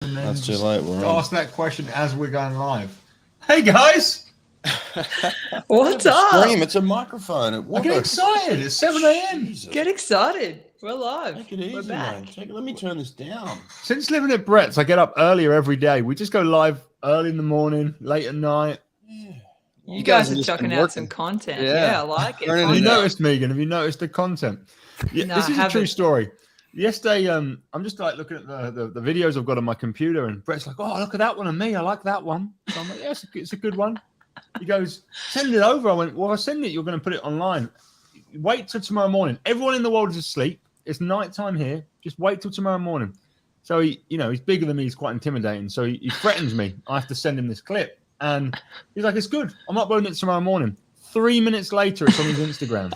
and then That's too late. We're on. ask that question as we're going live. Hey guys, What's up? Scream! It's a microphone. It I get works. excited. It's 7 a.m. Jesus. Get excited. We're live. Take it easy, We're back. mate. Let me turn this down. Since living at Brett's, I get up earlier every day. We just go live early in the morning, late at night. Yeah. You guys are just chucking been out working. some content. Yeah. Yeah, I like it. Turning Have you it up. noticed, Megan? Have you noticed the content? Yeah, No, this is I a true haven't. story. Yesterday, I'm just like looking at the videos I've got on my computer, and Brett's like, "Oh, look at that one of me. I like that one." So I'm like, "Yeah, it's a good one." He goes, "Send it over." I went, "Well, I send it. You're going to put it online. Wait till tomorrow morning. Everyone in the world is asleep. It's nighttime here. Just wait till tomorrow morning." So he's bigger than me. He's quite intimidating. So he threatens me. I have to send him this clip, and he's like, "It's good. I'm uploading it tomorrow morning." 3 minutes later, it's on his Instagram.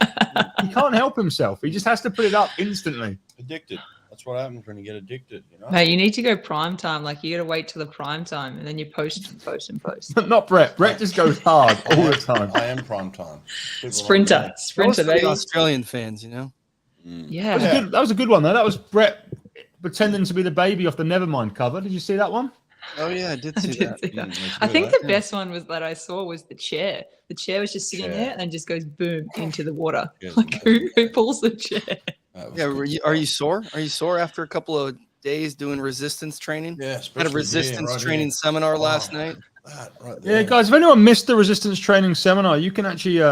He can't help himself. He just has to put it up instantly. Addicted. That's what happens when you get addicted. You know. Mate, you need to go prime time. Like, you got to wait till the prime time, and then you post. Not Brett. Brett just goes hard all the time. I am prime time. People Sprinter, like sprinter, For the baby. Australian fans, you know. me. Yeah. That was a good one, though. That was Brett pretending to be the baby off the Nevermind cover. Did you see that one? Oh yeah, I did I see did that. see that. Let's I do think that. the best one was that I saw was the chair. The chair was just sitting Chair. there and just goes boom into the water. Yes, Like, who pulls the chair? That was Yeah, good. are you sore? Are you sore after a couple of days doing resistance training? Yeah, Had a especially resistance here, right training here. seminar last Oh, night. That right Yeah, there. guys. If anyone missed the resistance training seminar, you can actually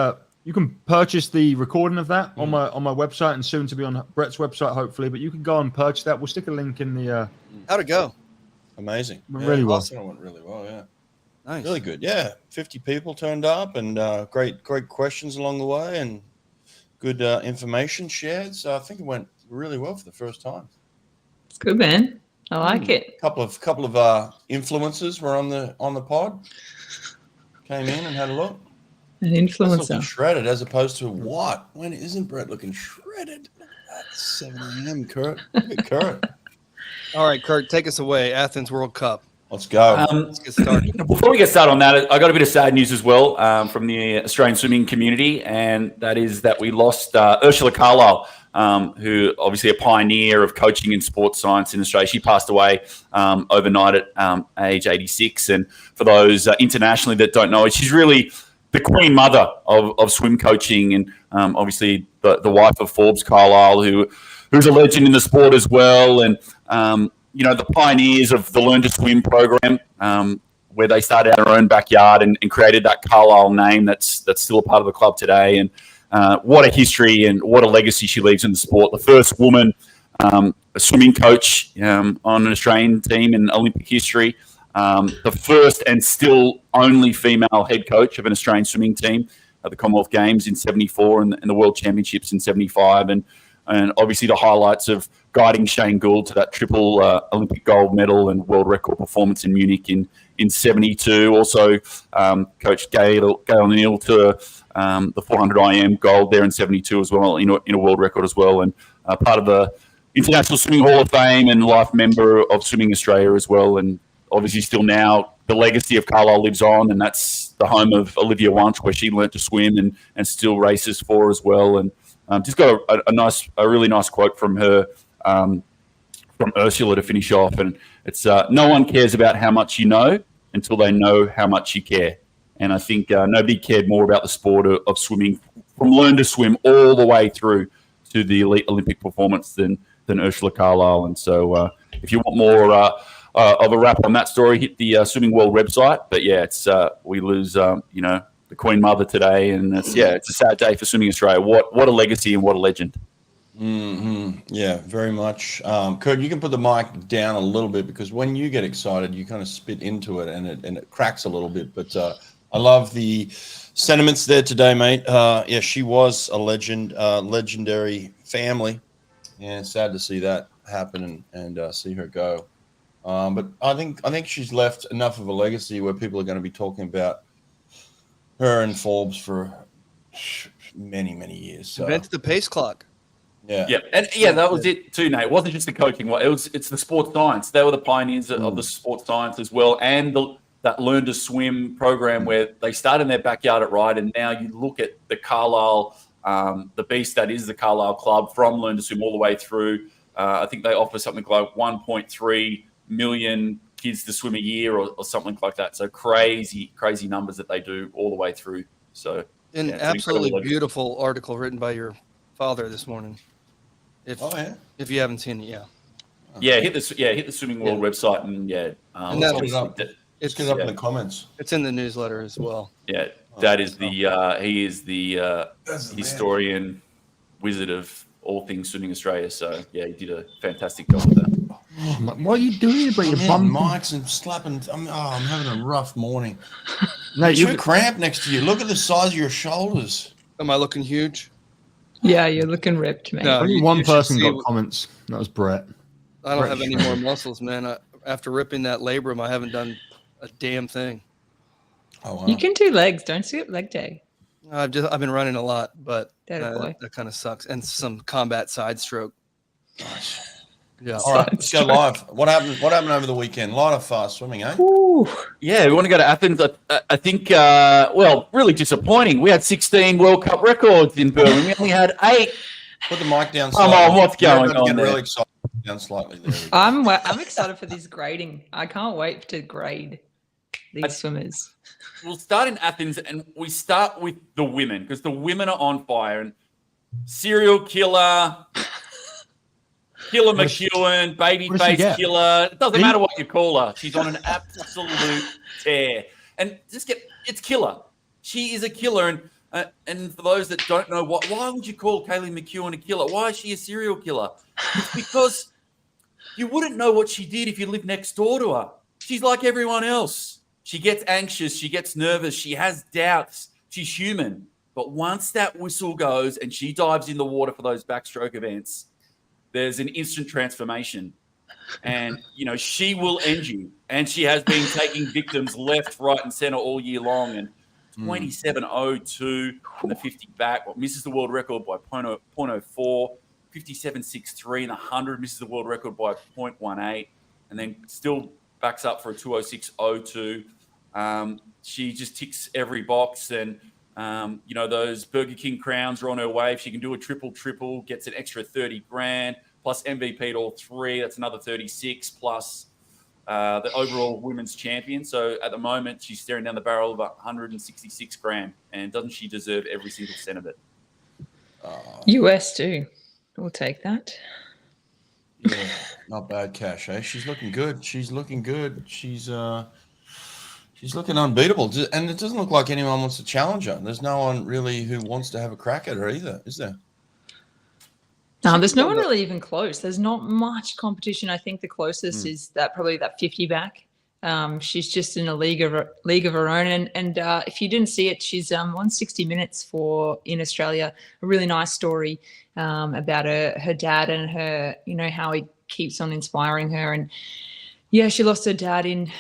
you can purchase the recording of that on my website and soon to be on Brett's website, hopefully. But you can go and purchase that. We'll stick a link in the. How'd it go? Amazing. Really well. Last one went really well. Yeah. Nice. Really good. Yeah. 50 people turned up, and great questions along the way, and good information shared. So I think it went really well for the first time. It's good, man. I like it. Couple of influencers were on the pod. Came in and had a look. An That's looking influencer. shredded as opposed to what? When isn't Brett looking shredded? At 7 a.m. Kurt. Hey, Kurt. All right, Kurt, take us away. Athens World Cup. Let's go. Let's get started. Before we get started on that, I got a bit of sad news as well from the Australian swimming community, and that is that we lost Ursula Carlile, who obviously a pioneer of coaching in sports science in Australia. She passed away overnight at age 86. And for those internationally that don't know, she's really the queen mother of swim coaching, and obviously the wife of Forbes Carlile, who's a legend in the sport as well. And the pioneers of the Learn to Swim program, where they started out in their own backyard and created that Carlile name that's still a part of the club today. And what a history and what a legacy she leaves in the sport. The first woman a swimming coach on an Australian team in Olympic history. The first and still only female head coach of an Australian swimming team at the Commonwealth Games in 74 and the World Championships in 75. And obviously the highlights of guiding Shane Gould to that triple Olympic gold medal and world record performance in Munich in 72. Also coached Gail O'Neill to the 400 IM gold there in 72 as well, in a world record as well. And part of the International Swimming Hall of Fame and life member of Swimming Australia as well. And obviously still now the legacy of Carlile lives on, and that's the home of Olivia Wunsch, where she learnt to swim and still races for as well. And just got a really nice quote from her, from Ursula to finish off. And it's no one cares about how much you know until they know how much you care. And I think nobody cared more about the sport of swimming, from Learn to Swim all the way through to the elite Olympic performance than Ursula Carlile. And so if you want more of a wrap on that story, hit the Swimming World website. But yeah, it's we lose the Queen Mother today, and it's a sad day for Swimming Australia. What a legacy and what a legend. Mm-hmm. Yeah, very much. Kurt, you can put the mic down a little bit, because when you get excited, you kind of spit into it and it cracks a little bit. But I love the sentiments there today, mate. Yeah, she was a legend, legendary family, and it's sad to see that happen and see her go. But I think she's left enough of a legacy where people are going to be talking about her and Forbes for many, many years. So, Invented the pace clock. yeah. Yeah, and that was it too, Nate. It wasn't just the coaching. It's the sports science. They were the pioneers of the sports science as well, and that Learn to Swim program, where they started in their backyard at Ryde, and now you look at the Carlile, the beast that is the Carlile Club, from Learn to Swim all the way through. I think they offer something like 1.3 million kids to swim a year or something like that. So crazy numbers that they do all the way through. So An it's absolutely beautiful article written by your father this morning. If you haven't seen it, hit the Swimming World website and and that'll Let's get it up in the comments. It's in the newsletter as well. Yeah, that is he is the historian, wizard of all things swimming Australia. So yeah, he did a fantastic job with that. What are you doing? But you're bumping mics and slapping. I'm having a rough morning. No, You're cramped next to you. Look at the size of your shoulders. Am I looking huge? Yeah, you're looking ripped, man. No. Only one person got comments. That was Brett. I don't have any more muscles, man. After ripping that labrum, I haven't done a damn thing. Oh, wow. You can do legs. Don't skip leg day. I've been running a lot, but Boy. that kind of sucks. And some combat side stroke. Nice. Yeah. All right, let's go live. What happened over the weekend? A lot of fast swimming, eh? Ooh. Yeah, we want to go to Athens. I think, really disappointing. We had 16 World Cup records in Berlin. We only had 8. Put the mic down Come slightly. on, what's going on Getting there? really excited. Down slightly. There we go. I'm excited for this grading. I can't wait to grade these swimmers. We'll start in Athens, and we start with the women because the women are on fire. And serial killer, Kaylee McKeown, babyface killer. It doesn't matter what you call her. She's on an absolute tear. And it's killer. She is a killer. And for those that don't know, why would you call Kaylee McKeown a killer? Why is she a serial killer? It's because you wouldn't know what she did if you lived next door to her. She's like everyone else. She gets anxious. She gets nervous. She has doubts. She's human. But once that whistle goes and she dives in the water for those backstroke events, there's an instant transformation. And, she will end you. And she has been taking victims left, right, and center all year long. And 27.02 in the 50 back, misses the world record by 0.04. 57.63 in the 100, misses the world record by 0.18, and then still backs up for a 206.02. She just ticks every box, and those Burger King crowns are on her way. If she can do a triple, gets an extra 30 grand plus MVP at all 3. That's another 36 plus the overall women's champion. So at the moment, she's staring down the barrel of 166 grand, and doesn't she deserve every single cent of it? US too. We'll take that. Yeah, not bad cash, eh? She's looking good. She's looking unbeatable. And it doesn't look like anyone wants to challenge her. There's no one really who wants to have a crack at her either, is there? No, there's no one really even close. There's not much competition. I think the closest is that 50 back. She's just in a league of her own. And if you didn't see it, she's on 60 Minutes in Australia. A really nice story about her dad and her, how he keeps on inspiring her. And yeah, she lost her dad in,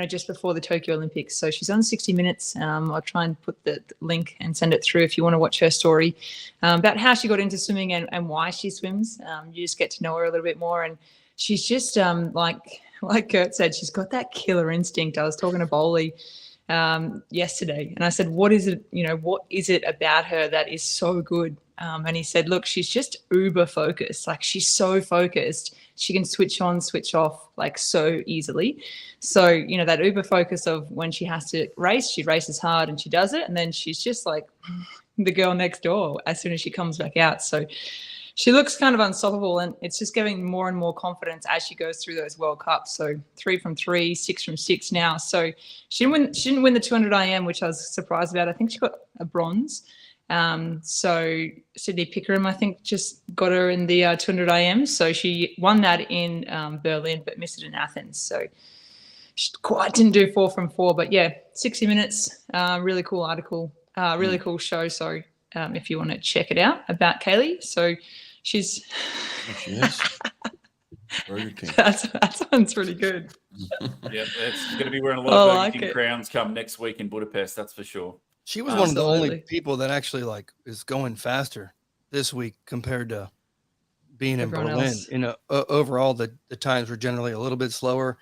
just before the Tokyo Olympics. So she's on 60 Minutes. I'll try and put the link and send it through if you want to watch her story about how she got into swimming and why she swims. You just get to know her a little bit more. And she's just like Kurt said, she's got that killer instinct. I was talking to Bowley yesterday, and I said, what is it about her that is so good? And he said, look, she's just uber focused. Like, she's so focused. She can switch on, switch off like so easily. So, that uber focus of when she has to race, she races hard and she does it. And then she's just like the girl next door as soon as she comes back out. So she looks kind of unstoppable, and it's just giving more and more confidence as she goes through those World Cups. So 3 from 3, 6 from 6 now. So she didn't win the 200 IM, which I was surprised about. I think she got a bronze. So Sydney Pickering, I think, just got her in the 200 IM. So she won that in Berlin, but missed it in Athens. So she quite didn't do 4 from 4. But yeah, 60 Minutes, really cool article, really cool show. So if you want to check it out about Kaylee. So she's... She is. Burger King. That sounds really good. Yeah, it's going to be wearing a lot of Burger King crowns come next week in Budapest, that's for sure. She was one of the only people that actually is going faster this week compared to being Everyone in Berlin. else. Overall, the times were generally a little bit slower.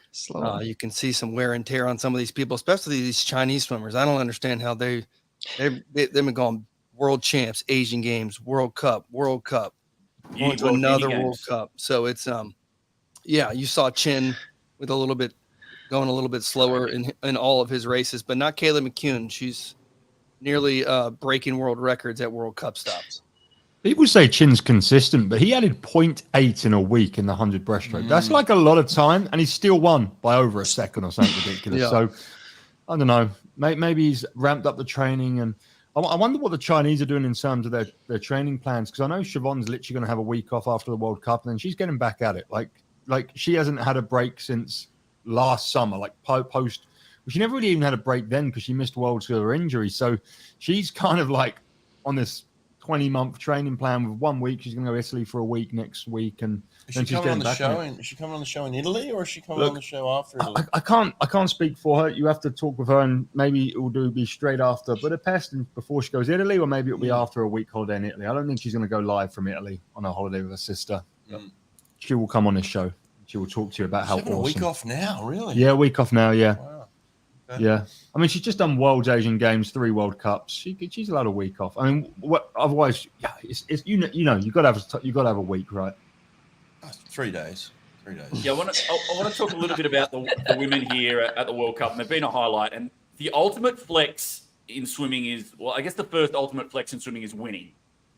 You can see some wear and tear on some of these people, especially these Chinese swimmers. I don't understand how they've been going world champs, Asian Games, World Cup, going to another World Cup. So it's you saw Chin with a little bit going a little bit slower in all of his races, but not Kaylee McKeown. She's nearly breaking world records at World Cup stops. People say Chin's consistent, but he added 0.8 in a week in the 100 breaststroke. That's like a lot of time, and he still won by over a second or something ridiculous. Yeah. So, I don't know. Maybe he's ramped up the training, and I wonder what the Chinese are doing in terms of their training plans, because I know Siobhan's literally going to have a week off after the World Cup, and then she's getting back at it. Like she hasn't had a break since last summer, like post. She never really even had a break then because she missed Worlds with her injury. So she's kind of like on this 20-month training plan with 1 week. She's going to go to Italy for a week next week, and Is then she coming on the show? Is she coming on the show in Italy, or is she coming on the show after Italy? I can't speak for her. You have to talk with her, and maybe it will be straight after Budapest and before she goes to Italy, or maybe it'll be after a week holiday in Italy. I don't think she's going to go live from Italy on a holiday with her sister. She will come on this show. She will talk to you about how awesome. A week off now, really? Yeah, a week off now. Yeah. Wow. Okay. Yeah, I mean, she's just done Worlds, Asian Games, 3 World Cups. She's allowed a week off. I mean, otherwise, yeah, it's you know, you got to have a week, right? 3 days. 3 days. Yeah, I want to talk a little bit about the women here at the World Cup, and they've been a highlight. And the ultimate flex in swimming is, well, I guess the first ultimate flex in swimming is winning,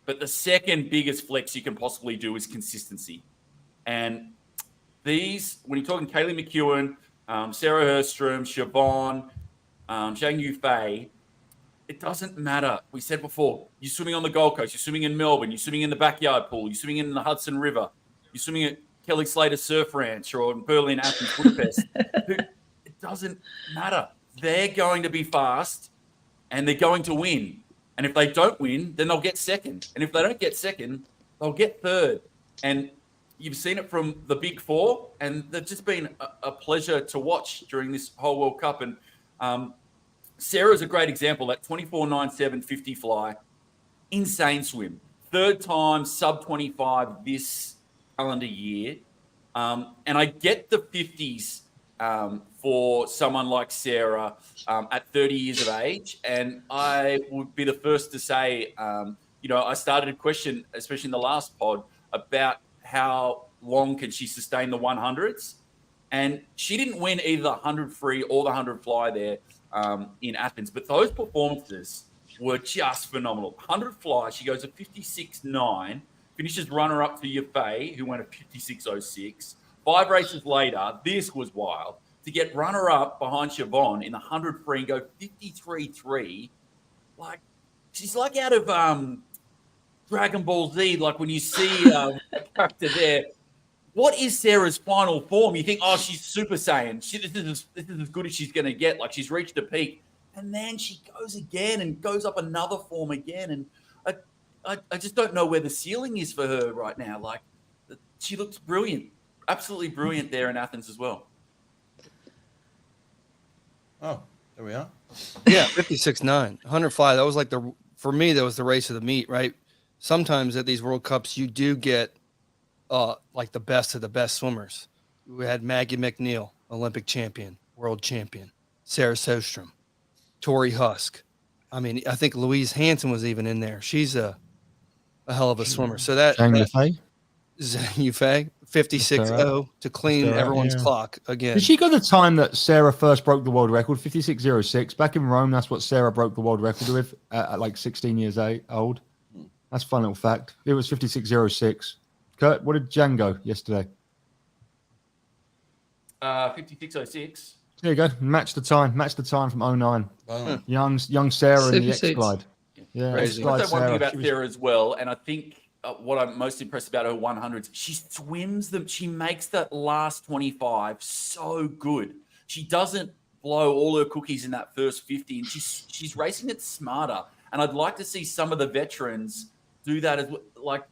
but the second biggest flex you can possibly do is consistency. And these, when you're talking Kaylee McKeown, Sarah Sjöström, Siobhan, Zhang Yufei, it doesn't matter. We said before, you're swimming on the Gold Coast, you're swimming in Melbourne, you're swimming in the backyard pool, you're swimming in the Hudson River, you're swimming at Kelly Slater Surf Ranch or in Berlin, Athens, Budapest. It doesn't matter. They're going to be fast and they're going to win. And if they don't win, then they'll get second. And if they don't get second, they'll get third. And you've seen it from the big four, and they've just been a pleasure to watch during this whole World Cup. And Sarah's a great example. That 24.97 50 fly, insane swim. Third time sub 25 this calendar year. And I get the 50s for someone like Sarah at 30 years of age. And I would be the first to say, I started a question, especially in the last pod, about how long can she sustain the 100s? And she didn't win either the 100 free or the 100 fly there in Athens. But those performances were just phenomenal. 100 fly, she goes a 56.9, finishes runner-up to Yufei, who went a 56.06. 5 races later, this was wild. To get runner-up behind Siobhan in the 100 free and go 53.3, like, she's like out of Dragon Ball Z, like when you see a character there. What is Sarah's final form? You think, oh, she's Super Saiyan. This is as good as she's going to get. Like, she's reached a peak. And then she goes again and goes up another form again. And I just don't know where the ceiling is for her right now. Like, she looks brilliant. Absolutely brilliant there in Athens as well. Oh, there we are. Yeah, 56.9. 100 fly. That was like for me, that was the race of the meet, right? Sometimes at these World Cups, you do get like the best of the best swimmers. We had Maggie McNeil, Olympic champion, world champion, Sarah Sjöström, Tori Husk. I mean, I think Louise Hansen was even in there. She's a hell of a swimmer. So Zhang Yufei, 56.0 to clean everyone's clock again. Did she got the time that Sarah first broke the world record, 56.06? Back in Rome, that's what Sarah broke the world record with at like 16 years old. That's a fun little fact. It was 56.06. Kurt, what did Jan go yesterday? 56.06. There you go. Match the time from 09. Oh. Young Sarah in the X-Glide. Yeah, Crazy. One thing about Sarah as well, and I think what I'm most impressed about her 100s, she swims them. She makes that last 25 so good. She doesn't blow all her cookies in that first 50, and she's racing it smarter. And I'd like to see some of the veterans do that as well. Like,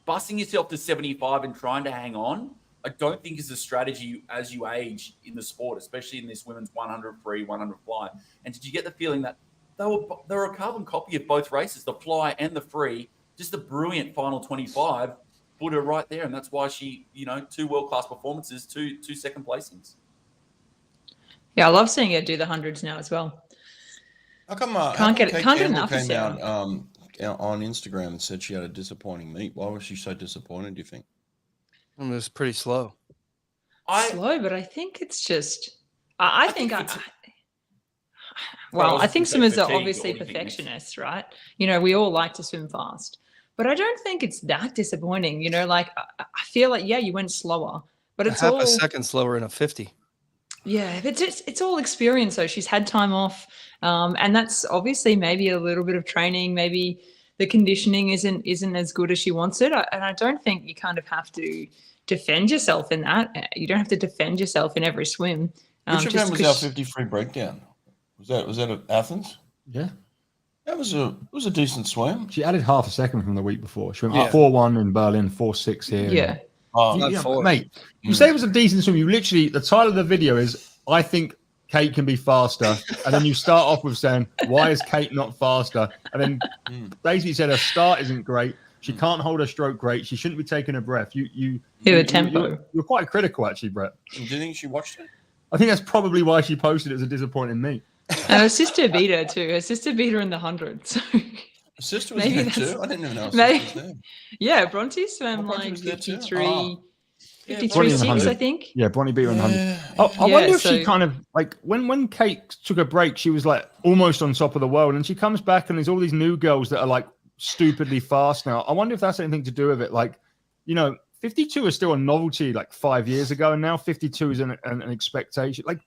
busting yourself to 75 and trying to hang on, I don't think is a strategy as you age in the sport, especially in this women's 100 free, 100 fly. And did you get the feeling that they were a carbon copy of both races, the fly and the free? Just a brilliant final 25 put her right there, and that's why she, 2 world-class performances, two second placings. Yeah, I love seeing her do the 100s now as well. How come can't get enough came of Sarah. out on Instagram and said she had a disappointing meet? Why was she so disappointed, do you think? It was pretty slow. Slow, but I think it's just I think I think swimmers are obviously perfectionists, right? We all like to swim fast, but I don't think it's that disappointing. Like I feel like, you went slower, but it's half all a second slower in a 50. Yeah, but it's all experience. So she's had time off, and that's obviously maybe a little bit of training. Maybe the conditioning isn't as good as she wants it, and I don't think you kind of have to defend yourself in that. You don't have to defend yourself in every swim. Which event was our 53 breakdown? Was that at Athens? Yeah. That was a decent swim. She added half a second from the week before. She went 4-1 in Berlin, 4-6 here. Yeah. Mate, you say it was a decent swim. You literally, the title of the video is, I think Kate can be faster. And then you start off with saying, why is Kate not faster? And then basically said her start isn't great. She can't hold her stroke great. She shouldn't be taking a breath. Tempo. You're quite critical, actually, Brett. Do you think she watched it? I think that's probably why she posted it as a disappointing meet. And her sister beat her too. Her sister beat her in the 100. So Her sister was there too? I didn't even know her sister was there. Yeah, Bronte swam Bronte like was there too? 53, Yeah, 53.6, I think. Yeah, Bronte beat her in the 100. I wonder if she kind of, like, when Kate took a break, she was, like, almost on top of the world. And she comes back and there's all these new girls that are, like, stupidly fast now. I wonder if that's anything to do with it. Like, 52 is still a novelty like 5 years ago, and now 52 is an expectation. Like,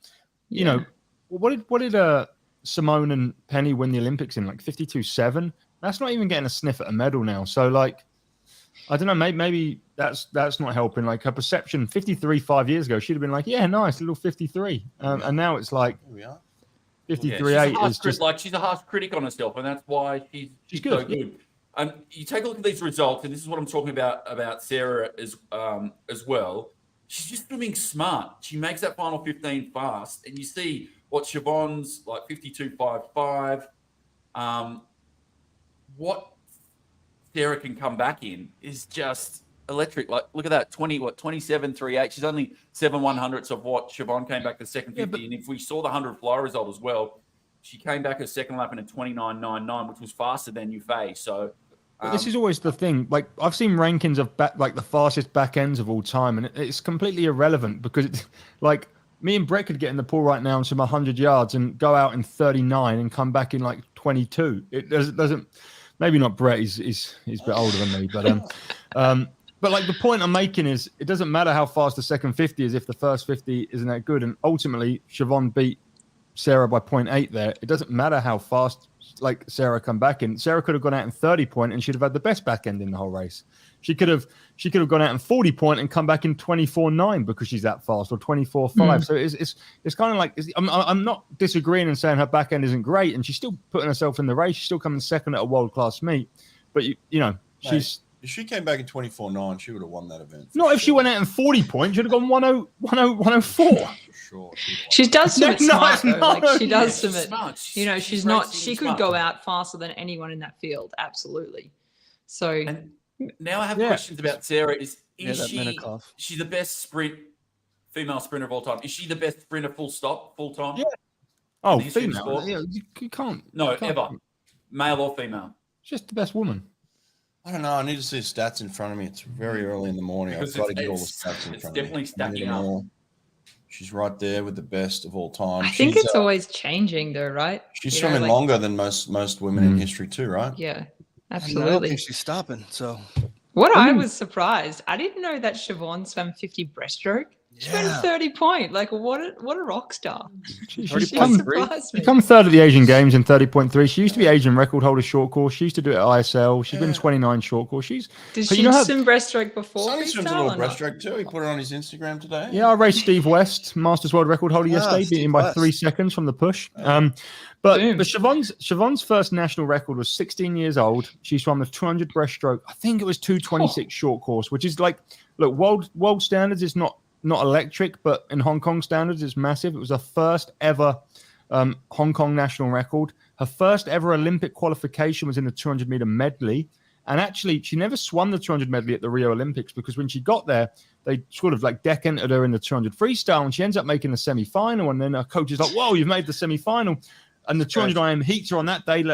what did Simone and Penny win the Olympics in? Like 52.7? That's not even getting a sniff at a medal now. So, like, I don't know. Maybe that's not helping. Like, her perception 53 5 years ago, she'd have been like, yeah, nice little 53, and now it's like 53.8 is just like she's a harsh critic on herself, and that's why she's good. So good. And you take a look at these results, and this is what I'm talking about Sarah as well. She's just swimming smart. She makes that final 15 fast, and you see what Siobhan's like 52.55. What Sarah can come back in is just electric. Like, look at that, 27.38. She's only 7/100ths of what Siobhan came back the second 50. And if we saw the 100 fly result as well, she came back her second lap in a 29.99, which was faster than Yufei. So this is always the thing. Like, I've seen rankings of the fastest back ends of all time, and it's completely irrelevant because it's like me and Brett could get in the pool right now and swim 100 yards and go out in 39 and come back in like 22. It doesn't. Maybe not Brett. He's a bit older than me, but like the point I'm making is it doesn't matter how fast the second 50 is if the first 50 isn't that good. And ultimately, Siobhan beat Sarah by 0.8 there. It doesn't matter how fast like Sarah come back in. Sarah could have gone out in 30 point and she'd have had the best back end in the whole race. She could have gone out in 40 point and come back in 24.9 because she's that fast, or 24.5. So it's kind of like I'm not disagreeing and saying her back end isn't great, and she's still putting herself in the race. She's still coming second at a world class meet, but she's. If she came back in 24.9, she would have won that event. If she went out in 40 points, she'd have gone 104. For sure. She does submit smart, though. Like, she does submit. Smart. She's not. She could go out faster than anyone in that field. Absolutely. So. And now I have questions about Sarah. Is she the best female sprinter of all time? Is she the best sprinter full time? Yeah. Oh, female. Yeah, you can't. No, ever. Male or female. She's just the best woman. I don't know. I need to see the stats in front of me. It's very early in the morning. Because I've got to get all the stats in front of me. It's definitely stacking up. She's right there with the best of all time. I think it's always changing, though, right? She's swimming longer than most women in history too, right? Yeah, I absolutely. don't think she's stopping. So, I was surprised. I didn't know that Siobhan swam 50 breaststroke. She went 30 point. Like, what a rock star. She come third at the Asian Games in 30.3. She used to be Asian record holder short course. She used to do it at ISL. She's been 29 short course. Did she swim breaststroke before? Sonny swims a little breaststroke too. He put it on his Instagram today. Yeah, I raced Steve West, Masters World Record holder yesterday, beating him by 3 seconds from the push. But Siobhan's first national record was 16 years old. She swam the 200 breaststroke. I think it was 226 short course, which is like, look, world standards is not electric, but in Hong Kong standards, it's massive. It was her first ever Hong Kong national record. Her first ever Olympic qualification was in the 200 meter medley. And actually, she never swam the 200 medley at the Rio Olympics because when she got there, they sort of like deck entered her in the 200 freestyle, and she ends up making the semi-final. And then her coach is like, whoa, you've made the semi-final. And the 200 IM heats her on that day.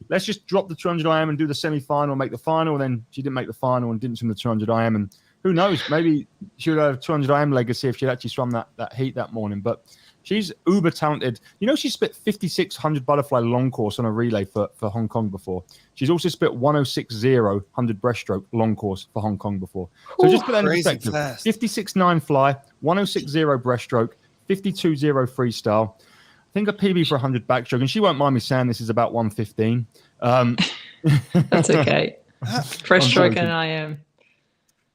Let's just drop the 200 IM and do the semi-final, make the final. And then she didn't make the final and didn't swim the 200 IM. And who knows? Maybe she would have a 200 IM legacy if she'd actually swum that heat that morning. But She's uber talented. You know, she spit 5,600 butterfly long course on a relay for Hong Kong before. She's also spit 106.0 100 breaststroke long course for Hong Kong before. So just put that in perspective. 56.9 fly, 106.0 breaststroke, 52.0 freestyle. I think a PB for 100 backstroke, and she won't mind me saying this is about 115. That's okay. Breaststroke and I am.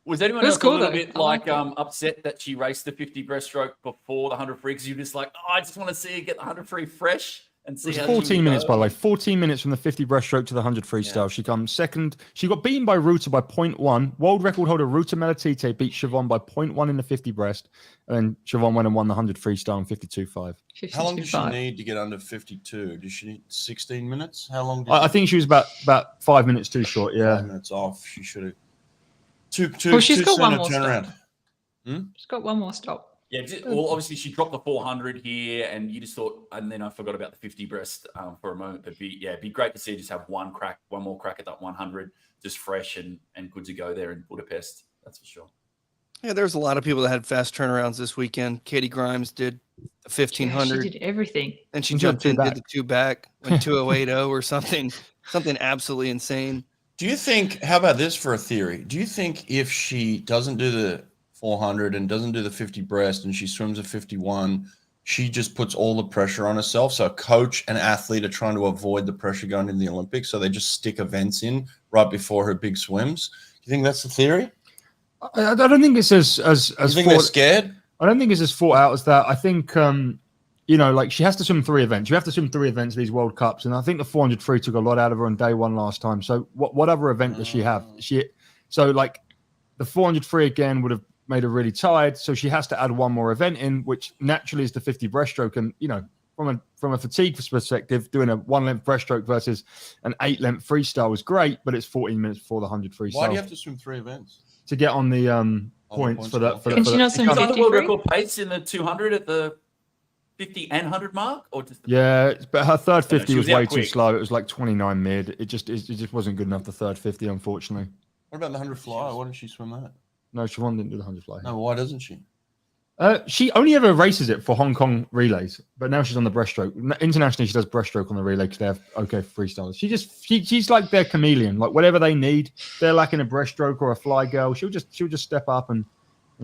Was anyone else a little bit upset that she raced the 50 breaststroke before the 100 free? Because you're just like, I just want to see her get the 100 free fresh and see how 14 minutes, by the way. 14 minutes from the 50 breaststroke to the 100 freestyle. Yeah. She comes second. She got beaten by Ruta by 0.1. World record holder Ruta Melatite beat Siobhan by 0.1 in the 50 breast. And then Siobhan went and won the 100 freestyle in 52.5. How long does she need to get under 52? Does she need 16 minutes? How long? I think she was about 5 minutes too short. Yeah. 5 minutes off. She should have. She's got one more stop. She's got one more stop. Yeah, well, obviously she dropped the 400 here, and you just thought, and then I forgot about the 50 breast for a moment. It'd be great to see just have one more crack at that 100, just fresh and good to go there in Budapest. That's for sure. Yeah, there's a lot of people that had fast turnarounds this weekend. Katie Grimes did the 1,500. Yeah, she did everything. And she jumped in, did the 2 back, went 2:080 or something absolutely insane. Do you think, how about this for a theory? Do you think if she doesn't do the 400 and doesn't do the 50 breast and she swims a 51, she just puts all the pressure on herself? So a coach and athlete are trying to avoid the pressure going into the Olympics, so they just stick events in right before her big swims. Do you think that's the theory? I don't think it's as you think they're scared? I don't think it's as thought out as that. I think like she has to swim 3 events. You have to swim 3 events of these World Cups, and I think the 400 free took a lot out of her on day 1 last time. So what other event does she have? So like the 400 free again would have made her really tired. So she has to add 1 more event in, which naturally is the 50 breaststroke. And from a fatigue perspective, doing a 1-length breaststroke versus an 8-length freestyle is great, but it's 14 minutes before the 100 freestyle. Why do you have to swim 3 events? To get on the points for that. Can she not swim 50 the world record pace in the 200 at the 50 and 100 mark, or just but her third 50 was way too slow. It was like 29 mid. It just wasn't good enough. The third 50, unfortunately. What about the 100 fly? Why didn't she swim that? No, Siobhan didn't do the 100 fly. No, why doesn't she? She only ever races it for Hong Kong relays, but now she's on the breaststroke. Internationally, she does breaststroke on the relay because they have freestyles. She's like their chameleon. Like whatever they need, they're lacking a breaststroke or a fly girl. She'll just step up and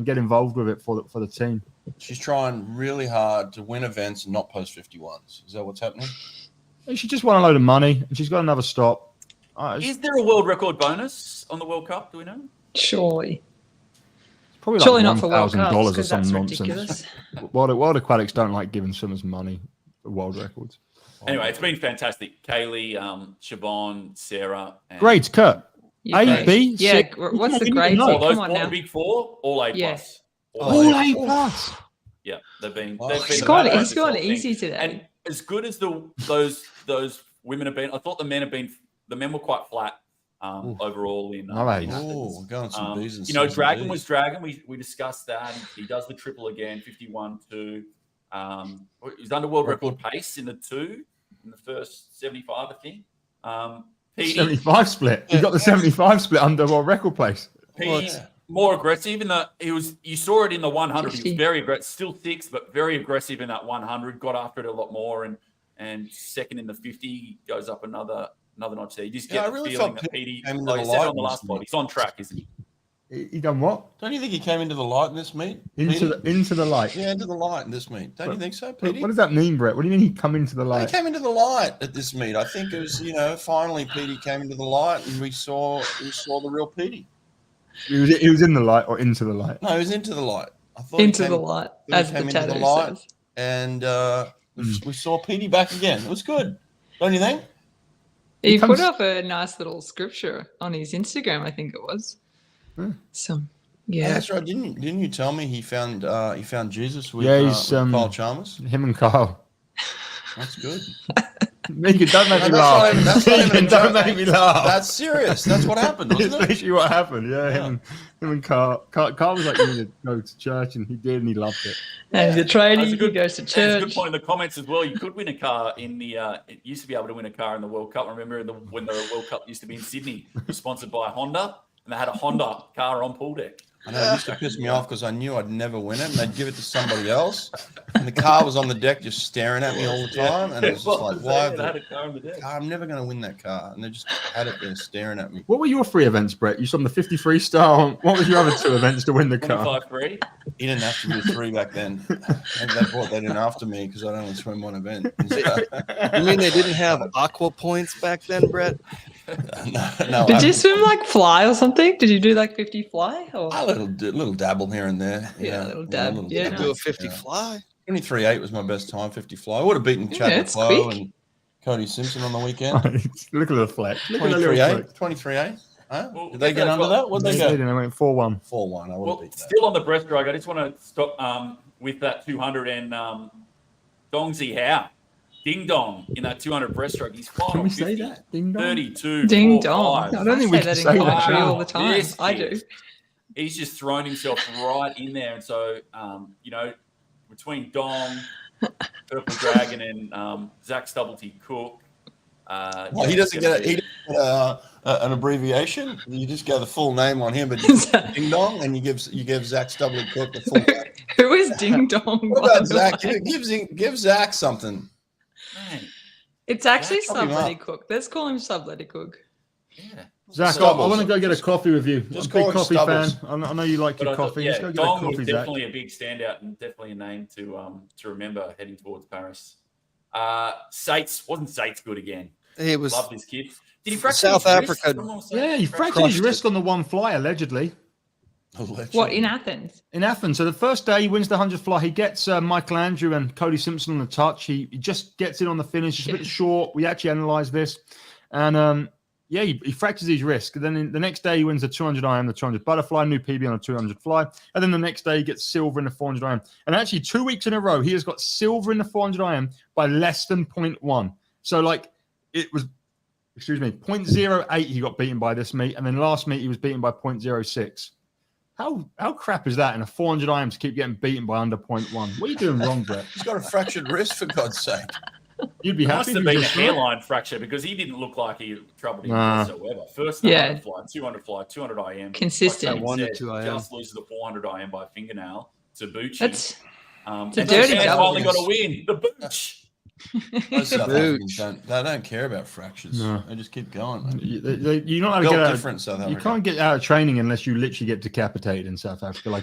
get involved with it for the team. She's trying really hard to win events and not post 51s. Is that what's happening? She just won a load of money, and she's got another stop. Is there a world record bonus on the World Cup? Do we know? Surely. Probably Surely like not for World Cups, $1,000 or some that's nonsense. ridiculous. World Aquatics don't like giving swimmers money for world records. Anyway, it's been fantastic. Kaylee, Siobhan, Sarah. And grades, Kurt. A, B, yeah. C. What's the grades? All those Come on now. big 4, all A+. Yeah. All A+. Yeah, they've been. He's gone easy today. And as good as those women have been, I thought the men were quite flat overall in. Going some B's and Dragon was Dragon. We discussed that. He does the triple again, 51-2. He's under world record pace in the 2 in the first 75, I think. Peaty, 75 split. He got the 75 split under world record place. Peaty's more aggressive in that you saw it in the 100. 50. He was very aggressive, still 6, but very aggressive in that 100. Got after it a lot more, and second in the 50 goes up another notch there. You just get the feeling that Peaty, like I said on the last pod, he's on track, isn't he? He done what? Don't you think he came into the light in this meet? Into the light. Yeah, into the light in this meet. Don't you think so, Peaty? What does that mean, Brett? What do you mean he come into the light? He came into the light at this meet. I think it was, finally Peaty came into the light and we saw the real Peaty. He was in the light or into the light? No, he was into the light. I thought into the light, as the tattoo says. And we saw Peaty back again. It was good. Don't you think? He put up a nice little scripture on his Instagram, I think it was. So, yeah. Oh, that's right. Didn't you tell me he found Jesus with, he's, with Kyle Chalmers? Him and Kyle. That's good. Megan, don't make me laugh. Don't make me laugh. That's serious. That's what happened, wasn't it? It's literally what happened. Yeah, him and Carl. Carl was like, you need to go to church, and he did, and he loved it. And the training, he goes to church. That's a good point in the comments as well. You could win a car in the. It used to be able to win a car in the World Cup. Remember when the World Cup used to be in Sydney, it was sponsored by Honda, and they had a Honda car on pool deck. I know it used to piss me off because I knew I'd never win it, and they'd give it to somebody else, and the car was on the deck just staring at me all the time, and it was just like, why? I'm never going to win that car, and they just had it there staring at me. What were your 3 events, Brett? You saw the 50 freestyle. What was your other 2 events to win the car? 25-3. He didn't have to do 3 back then. Maybe they brought that in after me because I'd only swim 1 event. You mean they didn't have aqua points back then, Brett? No. Did you swim like fly or something? Did you do like 50 fly? Or? A little dabble here and there. Yeah, a little dab. Yeah, Do a 50 fly. 23.8 was my best time. 50 fly. I would have beaten Chad that's McClough quick. and Cody Simpson on the weekend. Look at the flex. Look at the little flex. 23.8. Huh? Well, Did they get under that? What did they They go? did, and they went 4-1. 4-1. I would have beat that. Still on the breaststroke, I just want to stop with that 200 and Dongzi Hao. Ding dong in that 200 breaststroke. He's flying Can on we say 50, that? Ding dong. 32, Ding 4, dong. 5. I don't think we say can that say in that. commentary Wow. all the time. Yes, I do. He's just thrown himself right in there. And so, between Dong, Purple Dragon, and Zach Stubblety Cook. Well, he doesn't get an abbreviation. You just go the full name on him, but you ding dong, and you give Zach Stubblety Cook the full name. Who is Ding Dong? What by about the Zach? way? Give Zach something. Man, It's actually Zach, help him Sublety out. Cook. Let's call him Sublety Cook. yeah. Zach, I Stubbles. want to go get a coffee with you. Just I'm a call big him coffee Stubbles. fan. I know you like your But I thought, coffee. yeah, Let's go get a Dong was coffee, Zach. definitely a big standout and definitely a name to remember heading towards Paris. Sates wasn't Sates good again. It was Love this kid. Did he fracture South his wrist? Africa. Someone say Yeah, he fractured his Crushed wrist on the 1 fly, allegedly. What, in Athens? In Athens. So the first day he wins the 100 fly. He gets Michael Andrew and Cody Simpson on the touch. He just gets it on the finish. It's a bit short. We actually analysed this. And he fractures his wrist. And then the next day he wins the 200 IM, the 200 butterfly, new PB on the 200 fly. And then the next day he gets silver in the 400 IM. And actually 2 weeks in a row, he has got silver in the 400 IM by less than 0.1. So it was, 0.08 he got beaten by this meet. And then last meet he was beaten by 0.06. How crap is that in a 400 IM to keep getting beaten by under 0.1? What are you doing wrong, Brett? He's got a fractured wrist, for God's sake. You'd be It happy must if have you been a just hairline fracture because he didn't look like he troubled him Nah. whatsoever. First Yeah. 100 fly, 200 fly, 200 IM. Consistent. Like 1 to said, 2 IM. Just loses the 400 IM by fingernail to Bucci. That's and a dirty Chad's double. finally got a win. The Booch. Those South Dude. Africans don't care about fractures. No. They just keep going. Man. You're not going to Built get out. different, South You Africa. can't get out of training unless you literally get decapitated in South Africa.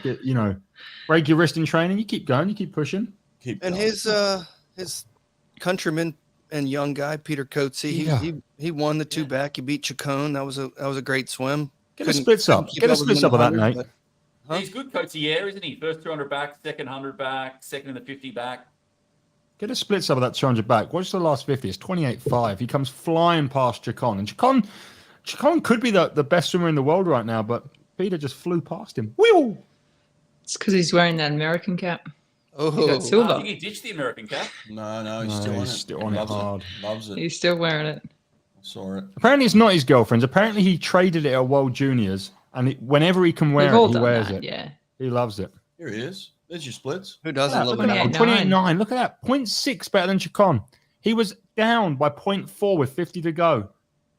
Break your wrist in training. You keep going. You keep pushing. Keep and going. his countryman and young guy Peter Coetzee. Yeah. He won the 2 back. He beat Chacon. That was a great swim. Get a splits up. keep Get a up with splits him up of that, in the Nate. 100, Huh? He's good Coetzee, isn't he? First 200 back, second 100 back, second in the 50 back. Get a splits up of that 200 back. Watch the last 50. It's 28.5. He comes flying past Chacon. And Chacon could be the best swimmer in the world right now, but Peter just flew past him. Wheel! It's because he's wearing that American cap. He Oh, got I silver. think he ditched the American cap. No, he's No, still on he's it. still on it Loves hard. Loves it. He's still wearing it. Saw it. Apparently, it's not his girlfriend's. Apparently, he traded it at World Juniors, and whenever he can wear We've all it, he done wears that. it. Yeah. He loves it. Here he is. There's your splits. who doesn't love Look at an that. 28.9. 28.9. Look at that. 0.6 better than Chacon. He was down by 0.4 with 50 to go.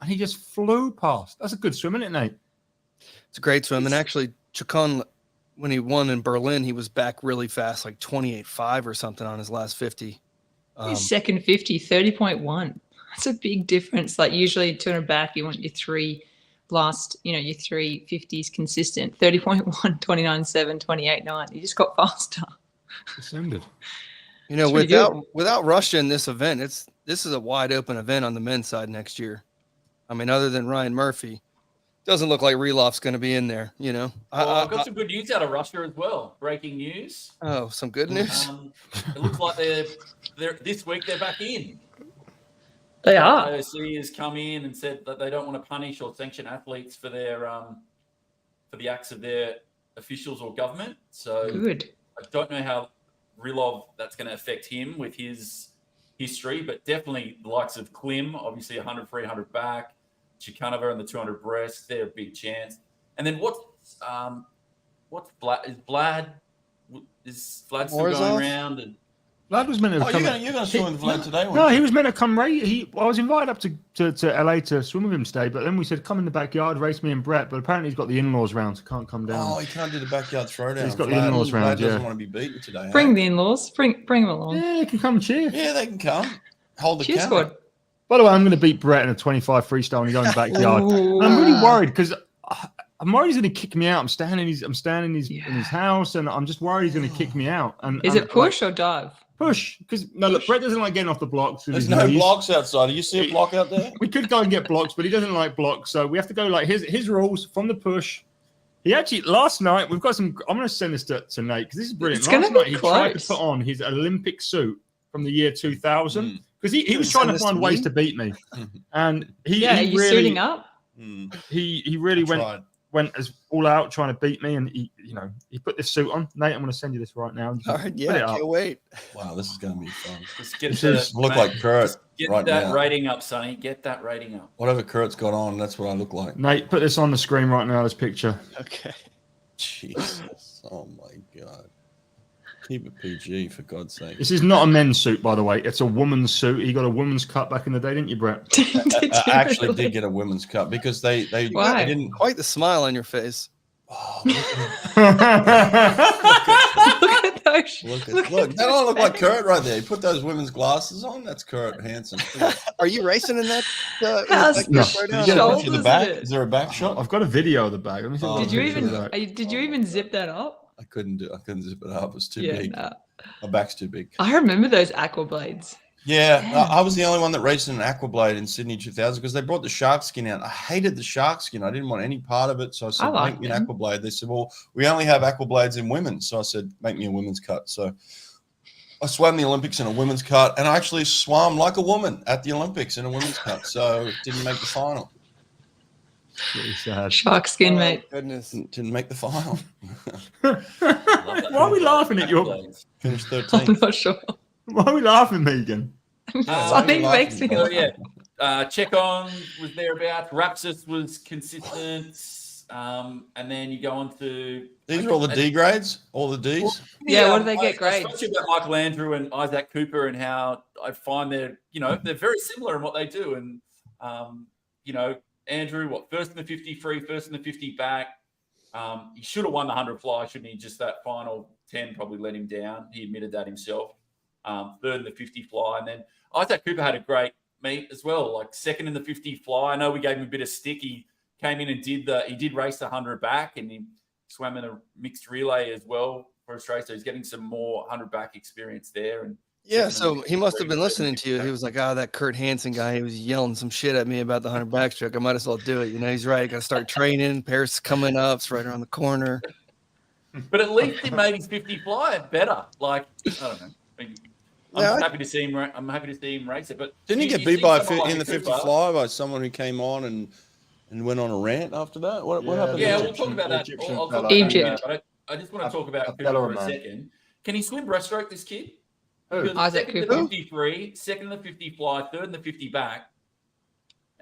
And he just flew past. That's a good swim, isn't it, Nate? It's a great swim. And actually, Chacon, when he won in Berlin, he was back really fast, like 28.5 or something on his last 50. His second 50, 30.1. That's a big difference. Like usually 200 back, you want your 3 last, your 3 50s consistent. 30.1, 29.7, 28.9. You just got faster. Descended. It's pretty without Russia in this event, this is a wide open event on the men's side next year. I mean, other than Ryan Murphy, doesn't look like Reloff's going to be in there. Well, I've got some good news out of Russia as well. Breaking news. Some good news. It looks like they're this week they're back in. They are. IOC has come in and said that they don't want to punish or sanction athletes for their for the acts of their officials or government. So Good. I don't know how Rilov that's going to affect him with his history, but definitely the likes of Klim, obviously 100 free, 100 back, Chikanova and the 200 breast, they're a big chance. And then what's Vlad? Is Vlad still Morozov? going around? And Lad was meant to Oh, come. you're going to swim with Vlad today? No, he was meant to come race. I was invited up to LA to swim with him today, but then we said come in the backyard, race me and Brett. But apparently he's got the in-laws round, so can't come down. Oh, he can't do the backyard throwdown. He's got the in-laws round. Vlad doesn't want to be beaten today. Bring the in-laws. Bring them along. Yeah, they can come cheer. Yeah, they can come. Hold the Cheer camera. squad. By the way, I'm going to beat Brett in a 25 freestyle in his own backyard. Ooh. And I'm really worried because I'm worried he's going to kick me out. I'm standing in his Yeah. in his house, and I'm just worried he's going to kick me out. And Is it push or dive? Push, because no, look, Brett doesn't like getting off the blocks. with There's his no knees. blocks outside. Do you see a block out there? We could go and get blocks, but he doesn't like blocks, so we have to go like his rules from the push. He actually last night we've got some. I'm going to send this to Nate because this is brilliant. It's gonna Last be night he tried to close. put on his Olympic suit from the year 2000 because he was Send trying to this find to ways me? to beat me, and he Yeah, are he you really suiting up? he really I went tried. as all out trying to beat me, and he put this suit on. Nate, I'm going to send you this right now. All right, Put yeah, it I up. can't wait. Wow, this is going to be fun. Just get This the, is- Look mate, like Kurt get right that now. rating up, Sonny. Get that rating up. Whatever Kurt's got on, that's what I look like. Nate, put this on the screen right now. This picture. Okay. Jesus. Oh, my God. Keep it PG, for God's sake. This is not a men's suit, by the way. It's a woman's suit. He got a woman's cut back in the day, didn't you, Brett? I actually did get a women's cut because they Why? didn't. Quite the smile on your face. Oh, Look at those. look, they don't look like Kurt right there. He put those women's glasses on. That's Kurt Hansen. Are you racing in that? How's No. the Did you get a picture of the shoulders back? of it? Is there a back shot? I've got a video of the bag. Let me see. Oh, Did you picture of even the back. did you even zip that up? I couldn't zip it up. It was too Yeah, big. nah. My back's too big. I remember those aqua blades. Yeah, Damn. I was the only one that raced in an aquablade in Sydney 2000 because they brought the shark skin out. I hated the shark skin. I didn't want any part of it. So I said, I like make me them. an aquablade. They said, well, we only have aquablades in women. So I said, make me a women's cut. So I swam the Olympics in a women's cut, and I actually swam like a woman at the Olympics in a women's cut. So didn't make the final. Really sad. Shark skin, Oh, mate. Goodness. Didn't make the final. Why are we laughing at you? Finished I'm 13th. not sure. Why are we laughing, Megan? Something you're makes me laughing. Oh laugh. yeah, Check on was thereabouts. Rapsis was consistent, and then you go on to These are all the D grades, all the Ds. Yeah, what do they get I grades? spoke to you about Michael Andrew and Isaac Cooper and how I find they're very similar in what they do. And Andrew, first in the 50 free, first in the 50 back. He should have won the 100 fly, shouldn't he? Just that final 10 probably let him down. He admitted that himself. Third in the 50 fly, and then Isaac Cooper had a great meet as well. Like second in the 50 fly. I know we gave him a bit of stick. He came in and did race the 100 back, and he swam in a mixed relay as well for Australia. So he's getting some more 100 back experience there. And Yeah, so he must have been listening to you. He was like, that Kurt Hansen guy, he was yelling some shit at me about the 100 backstroke. I might as well do it. He's right. Got to start training. Paris coming up. It's right around the corner. But at least he made his 50 fly better. Like, I don't know. I'm happy to see him. I'm happy to see him race it. But Didn't he you get beat see by someone like in the 50 Cooper- fly by someone who came on and went on a rant after that? What happened? Yeah, to we'll talk about that. Egyptian I'll talk fella. about that in a Egypt. minute, but I just want to talk about Cooper Abdullah for a man. second. Can he swim breaststroke, this kid? Who? Because Isaac second in Cooper? the 53, second in the 50 fly, third in the 50 back.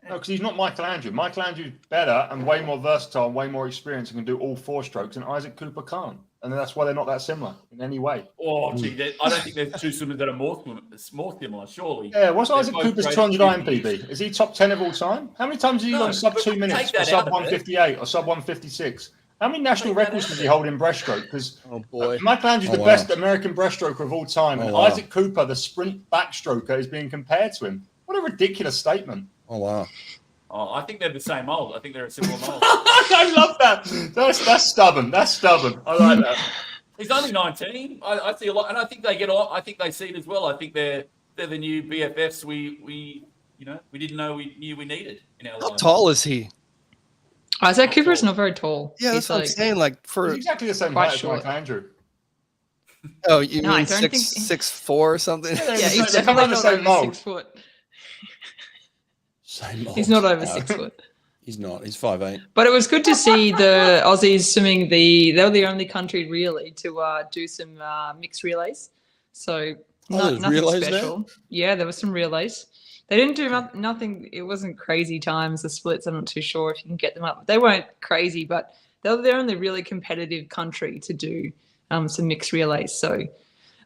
No, because he's not Michael Andrew. Michael Andrew's better and way more versatile and way more experienced and can do all four strokes, and Isaac Cooper can't. And that's why they're not that similar in any way. Oh, gee, I don't think there's two swimmers that are more similar, surely. Yeah, what's They're Isaac both Cooper's great 200 swimmers. IMPB? Is he top 10 of all time? How many times has he No, gone sub but 2 take minutes that or sub out of it. 158 or sub 156? How many national Take that records out does of he it. hold in breaststroke? Because Oh, boy. Michael Andrew's Oh, the wow. best American breaststroker of all time, and Oh, wow. Isaac Cooper, the sprint backstroker, is being compared to him. What a ridiculous statement. Oh, wow. Oh, I think they're the same mold. I think they're a similar mold. I love that. That's stubborn. That's stubborn. I like that. He's only 19. I see a lot, and I think they get on. I think they see it as well. I think they're the new BFFs we didn't know we needed in our How lives. tall is he? Isaac Cooper's not very tall. Yeah, He's that's what I'm saying. Like for He's exactly the same quite height as short. Michael Andrew. you No, I mean don't six think- 6'4" or something? Yeah, Yeah, he's they come out definitely of the not same over mold. 6 foot. Same He's not over No, 6 foot. He's not. He's 5'8". But it was good to see the Aussies swimming they were the only country really to do some mixed relays. So there's nothing relays there? special. Yeah, there was some relays. They didn't do nothing. It wasn't crazy times. The splits, I'm not too sure if you can get them up. They weren't crazy, but they were the only really competitive country to do some mixed relays. So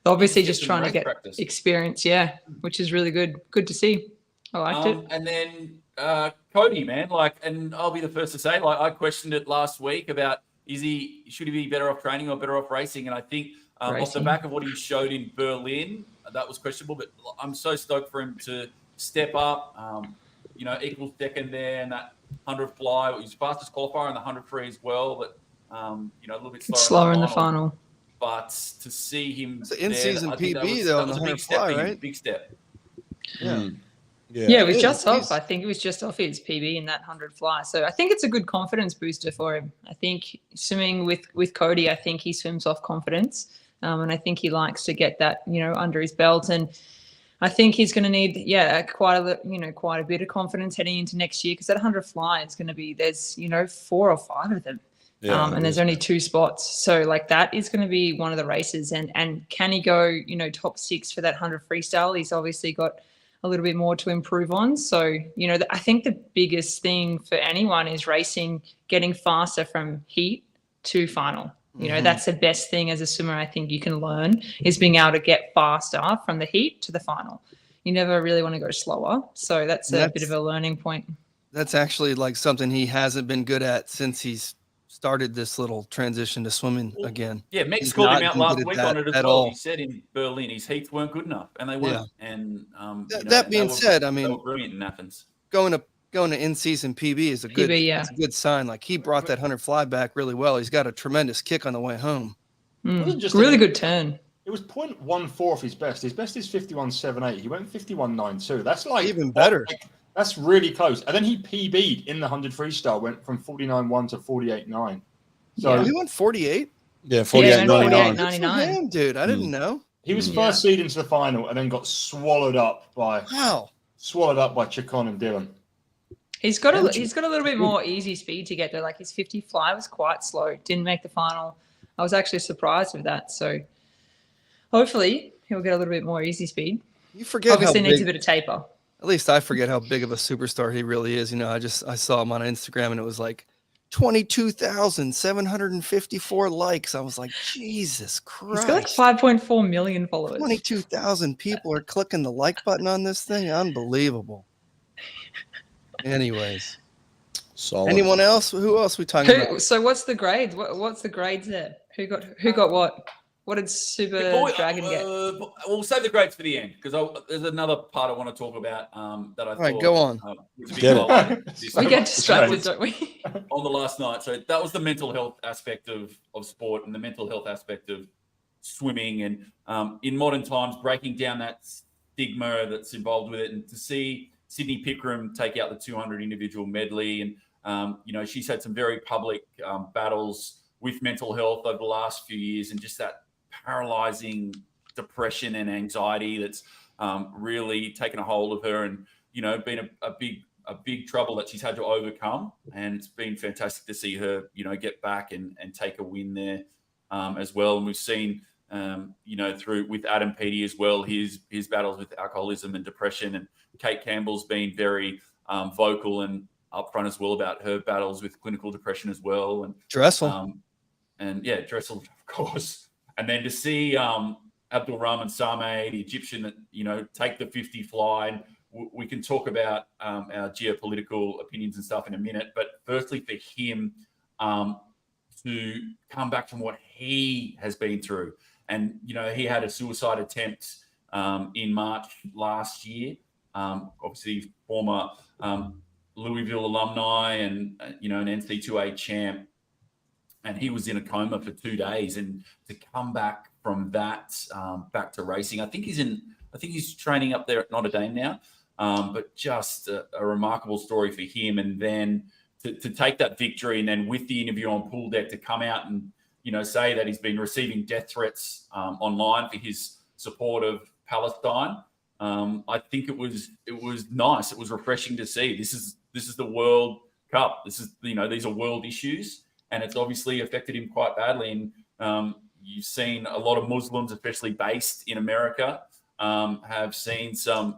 Obviously, Get just some trying to race get practice. experience, which is really good. Good to see. I liked it. And then Cody, man, and I'll be the first to say, I questioned it last week about should he be better off training or better off racing? And I think off the back of what he showed in Berlin, that was questionable. But I'm so stoked for him to step up. Equal second there, and that 100 fly. He's fastest qualifier in the 100 free as well, but a little bit slower in the final. But to see him it's an in-season PB though, on the 100 fly, right? Big step. Yeah. Yeah, it was just off. I think it was just off his PB in that 100 fly. So I think it's a good confidence booster for him. I think swimming with Cody, I think he swims off confidence. And I think he likes to get that, under his belt. And I think he's going to need, quite a bit of confidence heading into next year, because that 100 fly is going to be, there's, 4 or 5 of them. And there's only 2 spots. So that is going to be one of the races. And can he go, top 6 for that 100 freestyle? He's obviously got a little bit more to improve on. So, I think the biggest thing for anyone is racing, getting faster from heat to final. That's the best thing as a swimmer I think you can learn, is being able to get faster from the heat to the final. You never really want to go slower. So that's a bit of a learning point. That's actually something he hasn't been good at since he's started this little transition to swimming again. Yeah, Megs called him out last week on it as well. He said in Berlin his heats weren't good enough, and they weren't. Yeah. And that being said, they were brilliant in Athens. Going to in-season PB is a good it's a good sign. He brought that 100 fly back really well. He's got a tremendous kick on the way home. It wasn't just really good turn. It was 0.14 of his best. His best is 51.78. He went 51.92. That's even better. That's really close. And then he PB'd in the 100 freestyle, went from 49.1 to 48.9. So he went 48? Yeah, 48.99. 49. Dude, I didn't know. He was first seed into the final and then got swallowed up by Chacon and Dylan. He's got a little bit more easy speed to get there. His 50 fly was quite slow. Didn't make the final. I was actually surprised with that. So hopefully he'll get a little bit more easy speed. You forget obviously needs a bit of taper. At least I forget how big of a superstar he really is. I saw him on Instagram and it was 22,754 likes. I was like, Jesus Christ. He's got 5.4 million followers. 22,000 people are clicking the like button on this thing. Unbelievable. Anyways. Solid. Anyone else? Who else are we talking about? So what's the grades? What's the grades there? Who got what? What did Super Dragon get? We'll save the grades for the end, because there's another part I want to talk about that I thought. All right, go on. We get distracted, don't we? On the last night. So that was the mental health aspect of sport and the mental health aspect of swimming, and in modern times, breaking down that stigma that's involved with it, and to see Sydney Pickram take out the 200 individual medley, and she's had some very public battles with mental health over the last few years, and just that paralyzing depression and anxiety that's really taken a hold of her, and been a big trouble that she's had to overcome. And it's been fantastic to see her get back and take a win there as well. And we've seen through with Adam Peaty as well, his battles with alcoholism and depression, and Kate Campbell's been very vocal and upfront as well about her battles with clinical depression as well. And Dressel. Dressel, of course. And then to see Abdul Rahman Sameh, the Egyptian, that take the 50 fly. And we can talk about our geopolitical opinions and stuff in a minute. But firstly, for him to come back from what he has been through, and he had a suicide attempt in March last year. Obviously, former Louisville alumni and an NC2A champ. And he was in a coma for 2 days, and to come back from that back to racing, I think he's training up there at Notre Dame now. But just a remarkable story for him. And then to take that victory, and then with the interview on Pool Deck to come out and say that he's been receiving death threats online for his support of Palestine. I think it was nice. It was refreshing to see. This is the World Cup. This is these are world issues. And it's obviously affected him quite badly. And you've seen a lot of Muslims, especially based in America, have seen some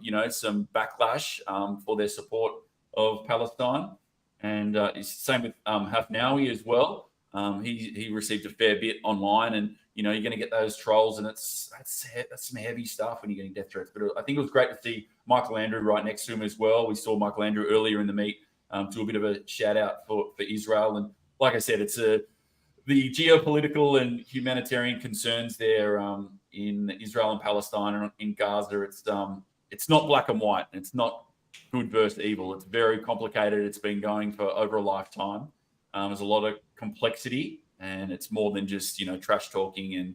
backlash for their support of Palestine. And it's the same with Hafnaoui as well. he received a fair bit online, and you're going to get those trolls, and that's some heavy stuff when you're getting death threats. But I think it was great to see Michael Andrew right next to him as well. We saw Michael Andrew earlier in the meet do a bit of a shout out for Israel, and like I said, it's the geopolitical and humanitarian concerns there in Israel and Palestine and in Gaza. It's not black and white. It's not good versus evil. It's very complicated. It's been going for over a lifetime. There's a lot of complexity, and it's more than just trash talking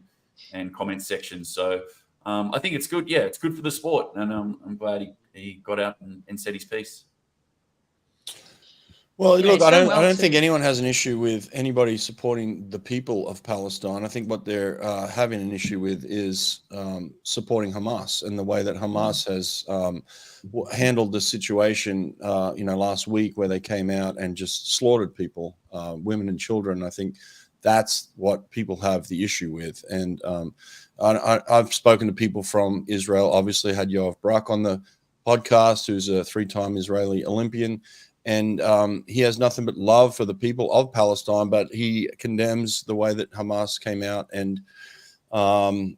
and comment sections. So I think it's good. Yeah, it's good for the sport, and I'm glad he got out and said his piece. Well, Yeah, look, he's I done don't well think too. anyone has an issue with anybody supporting the people of Palestine. I think what they're having an issue with is supporting Hamas and the way that Hamas has handled the situation, last week, where they came out and just slaughtered people, women and children. I think that's what people have the issue with. And I've spoken to people from Israel. Obviously, had Yoav Brak on the podcast, who's a 3-time Israeli Olympian. And he has nothing but love for the people of Palestine, but he condemns the way that Hamas came out and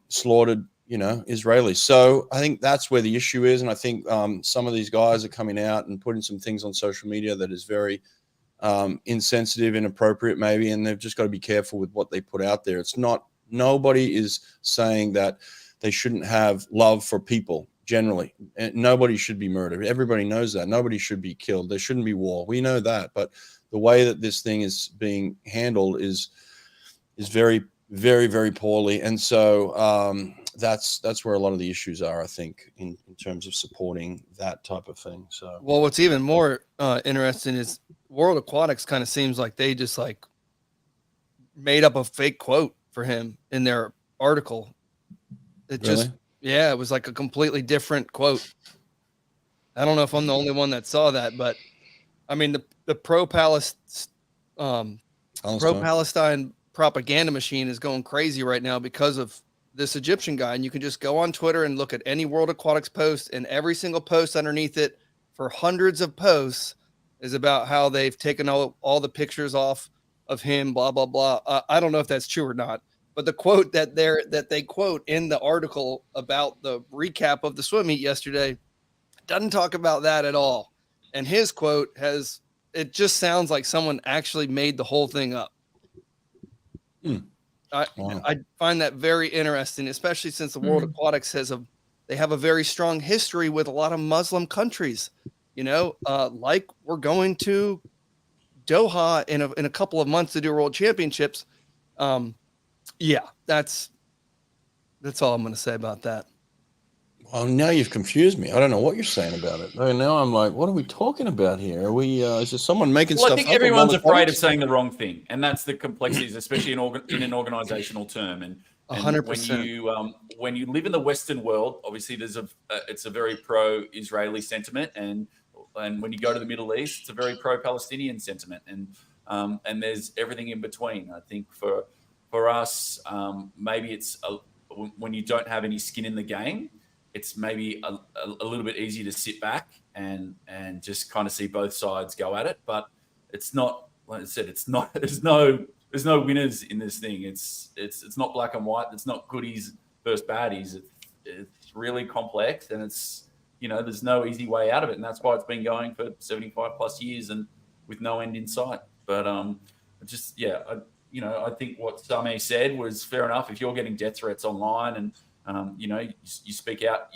slaughtered, Israelis. So I think that's where the issue is. And I think some of these guys are coming out and putting some things on social media that is very insensitive, inappropriate maybe, and they've just got to be careful with what they put out there. Nobody is saying that they shouldn't have love for people. Generally, nobody should be murdered. Everybody knows that. Nobody should be killed. There shouldn't be war. We know that. But the way that this thing is being handled is very, very, very poorly. And so that's where a lot of the issues are, I think, in terms of supporting that type of thing. So, well, what's even more interesting is World Aquatics kind of seems like they just made up a fake quote for him in their article. It really? just. Yeah, it was like a completely different quote. I don't know if I'm the only one that saw that, but I mean the pro-Palestine propaganda machine is going crazy right now because of this Egyptian guy. And you can just go on Twitter and look at any World Aquatics post, and every single post underneath it for hundreds of posts is about how they've taken all the pictures off of him, blah, blah, blah. I don't know if that's true or not. But the quote that they quote in the article about the recap of the swim meet yesterday doesn't talk about that at all. And his quote it just sounds like someone actually made the whole thing up. Wow. I find that very interesting, especially since the World Aquatics they have a very strong history with a lot of Muslim countries. Like we're going to Doha in a couple of months to do World Championships. Yeah, that's all I'm going to say about that. Well, now you've confused me. I don't know what you're saying about it. Now I'm like, what are we talking about here? Are we? Is there someone making stuff up? I think everyone's afraid of saying the wrong thing, and that's the complexities, especially in an organizational term. And 100%. When you live in the Western world, obviously it's a very pro-Israeli sentiment, and when you go to the Middle East, it's a very pro-Palestinian sentiment, and there's everything in between. I think for us, maybe it's when you don't have any skin in the game, it's maybe a little bit easier to sit back and just kind of see both sides go at it. But it's not, like I said, it's not. There's no winners in this thing. It's not black and white. It's not goodies versus baddies. It's really complex, and there's no easy way out of it, and that's why it's been going for 75 plus years and with no end in sight. But I think what Sami said was fair enough. If you're getting death threats online and you speak out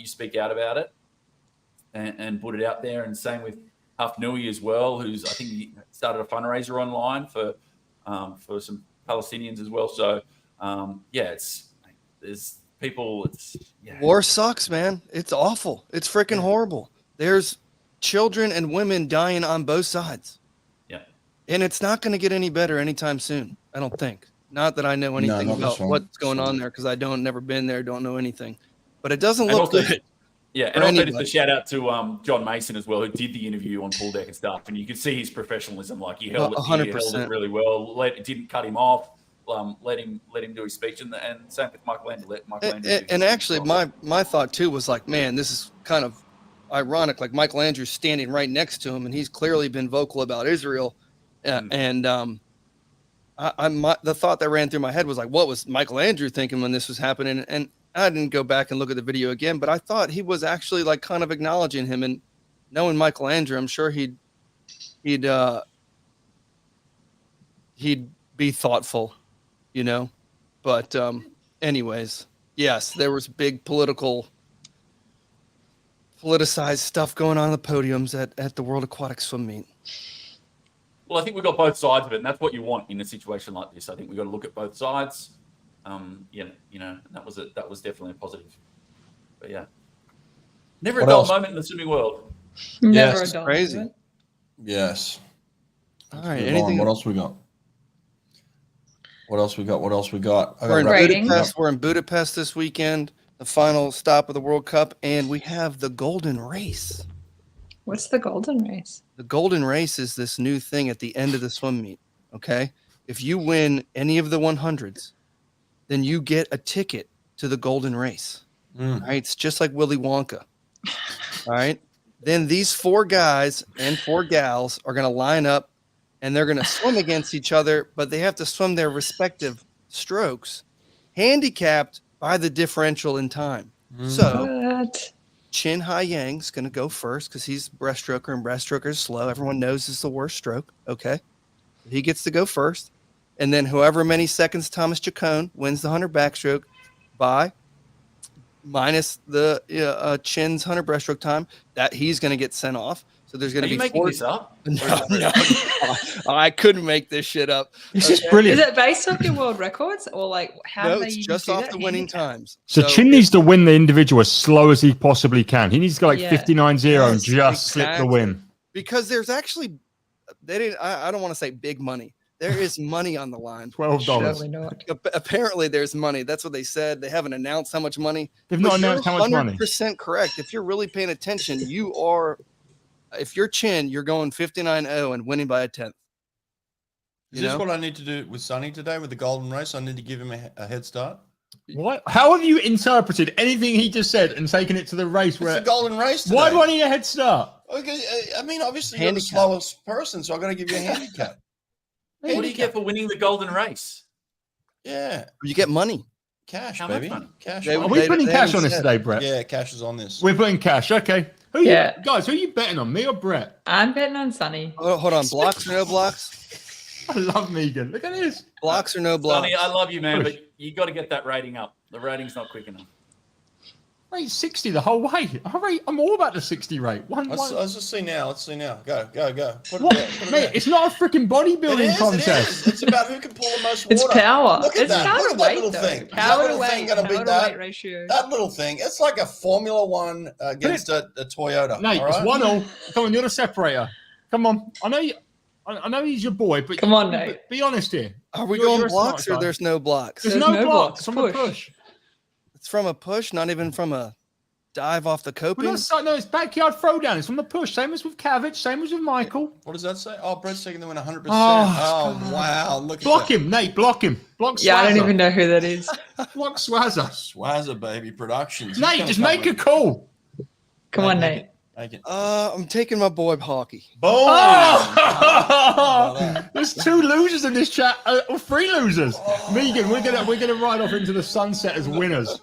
about it and put it out there, and same with Haughey as well, who's I think he started a fundraiser online for some Palestinians as well. So there's people. War sucks, man. It's awful. It's freaking horrible. There's children and women dying on both sides. Yeah, and it's not going to get any better anytime soon. I don't think. Not that I know anything about what's going on there, because never been there, don't know anything. But it doesn't look good. Yeah, and also just a shout out to John Mason as well, who did the interview on pool deck and stuff, and you could see his professionally. Like he held it really well. Didn't cut him off. Let him do his speech, and same with Michael Andrew. And actually, my thought too was like, man, this is kind of ironic. Like Michael Andrew's standing right next to him, and he's clearly been vocal about Israel, and the thought that ran through my head was like, what was Michael Andrew thinking when this was happening? And I didn't go back and look at the video again, but I thought he was actually like kind of acknowledging him. And knowing Michael Andrew, I'm sure he'd be thoughtful, you know. But anyways, yes, there was big politicized stuff going on the podiums at the World Aquatic Swim Meet. Well, I think we've got both sides of it, and that's what you want in a situation like this. I think we've got to look at both sides. That was definitely a positive. But yeah, never a dull moment in the swimming world. Never Yes, a dull crazy. moment. Yes. All right, Move anything? on. What else we got? What else we got? We're in Rating. Budapest. We're in Budapest this weekend, the final stop of the World Cup, and we have the Golden Race. What's the Golden Race? The Golden Race is this new thing at the end of the swim meet. Okay, if you win any of the 100s, then you get a ticket to the Golden Race. All right, it's just like Willy Wonka. All right, then these 4 guys and 4 gals are going to line up, and they're going to swim against each other, but they have to swim their respective strokes, handicapped by the differential in time. So What? Chin Hai Yang's going to go first because he's breaststroker, and breaststroker is slow. Everyone knows it's the worst stroke. Okay. He gets to go first. And then however many seconds Thomas Chacon wins the 100 backstroke by minus the Chin's 100 breaststroke time, that he's going to get sent off. So there's going Are to you be making this up? No. I couldn't make this shit up. This is brilliant. Is it based off your world records or like how No, do they it's even just do off that? the winning Handicap? times. So Chin needs to win the individual as slow as he possibly can. He needs to go like Yeah. 59.0 and Yes, just slip the exactly. win. Because there's actually, I don't want to say big money. There is money on the line. $12. Surely not. Apparently, there's money. That's what they said. They haven't announced how much money. They've But not you're announced how much money. 100% correct. If you're really paying attention, you are. If you're Chin, you're going 59.0 and winning by a tenth. Is this what I need to do with Sonny today with the Golden Race? I need to give him a head start. What? How have you interpreted anything he just said and taken it to the race? It's Where the Golden Race today. why do I need a head start? Okay, I mean, obviously you're the Handicap. slowest person, so I'm going to give you a handicap. What do you get for winning the Golden Race? Yeah, You get money. cash, How much baby. money? Cash. They- Are we putting they cash haven't on this said. today, Brett? Yeah, cash is on this. We're putting cash. Okay. Who Yeah. guys, who are you betting on? Me or Brett? I'm betting on Sonny. Oh, hold on. Blocks or no blocks? I love Megan. Look at this. Blocks or no blocks? Sonny, I love you, man, Push. but you got to get that rating up. The rating's not quick enough. Rate 60 the whole way. I'm all about the 60 rate. Let's just see now. Let's see now. Go. Put What? it there. Mate, it's not a freaking bodybuilding contest. It's about who can pull the most water. It's power. Look at It's that. power Look to at that weight, little though. thing. Is that Power to little thing weight. going to Power beat to that? weight ratio. That little thing. It's like a Formula One against a Toyota. Nate, all it's right? 1-0. Come on, you're the separator. Come on. I know he's your boy, but Come on, Nate. Be honest here. Are we You're going a blocks smart or guy. there's no blocks? There's There's no no blocks blocks. from the push. It's from a push, not even from a dive off the coping. No, it's backyard throwdown. It's from the push. Same as with Cavic. Same as with Michael. What does that say? Oh, Brett's taking the win 100%. Oh, Oh, wow. Look at Block that. him, Nate. Block him. Block Swazza. Yeah, I don't even know who that is. Block Swazza. Swazza, baby, Productions. Nate, just make a call. Come on, Nate. Make it. I'm taking my boy Haughey. Boom. Oh! There's 2 losers in this chat, or 3 losers. Megan, we're gonna ride off into the sunset as winners.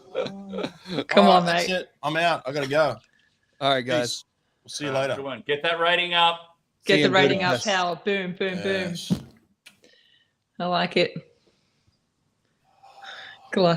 Come All on, right, that's mate. it. I'm out. I got to go. All right, guys. Peace. We'll see you later. Good one. Get that rating up. Get See the you in rating up, Budapest. power. Boom, boom, boom. Yes. I like it.